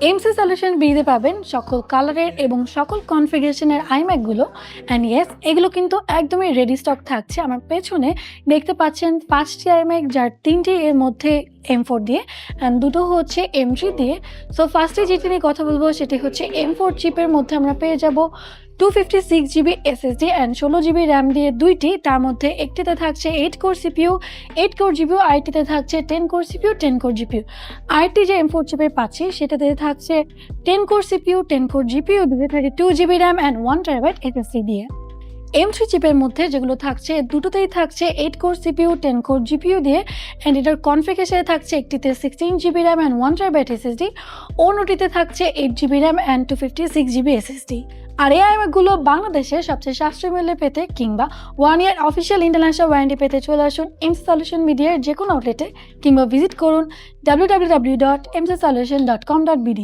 MC solution বিডিতে পাবেন সকল কালারের এবং সকল কনফিগারেশনের আইম্যাকগুলো অ্যান্ড ইয়েস এগুলো কিন্তু একদমই রেডি স্টক থাকছে। আমার পেছনে দেখতে পাচ্ছেন 5টি আইম্যাক, যার 3টি এর মধ্যে M4 দিয়ে অ্যান্ড দুটো হচ্ছে M3 দিয়ে। সো ফার্স্টে যেটি নিয়ে কথা বলবো সেটি হচ্ছে M4 চিপের মধ্যে আমরা পেয়ে যাব 256GB SSD and 16GB RAM দিয়ে দুইটি। তার মধ্যে একটিতে থাকছে 8 কোর CPU, 8 কোর GPU, আরেকটিতে থাকছে 10 কোর CPU, 10 কোর GPU। আরেকটি যে M4 চিপের পাচ্ছি সেটাতে থাকছে 10 কোর CPU, 10 কোর GPU, দুটো থাকে 2GB RAM and 1TB SSD দিয়ে। M3 চিপের মধ্যে যেগুলো থাকছে দুটোতেই থাকছে 8 কোর CPU, 10 কোর GPU দিয়ে অ্যান্ড এটার কনফিগারেশনে থাকছে একটিতে 16GB RAM and 1TB SSD, অন্যটিতে থাকছে 8GB RAM and 256GB SSD। আর এই আইম্যাকগুলো বাংলাদেশে সবচেয়ে সাশ্রয়ী মূল্যে পেতে কিংবা 1 ইয়ার অফিসিয়াল ইন্টারন্যাশনাল ওয়ারেন্টি পেতে চলে আসুন এমসি সলিউশন মিডিয়ার যে কোনো আউটলেটে কিংবা ভিজিট করুন www.mcsolution.com.bd।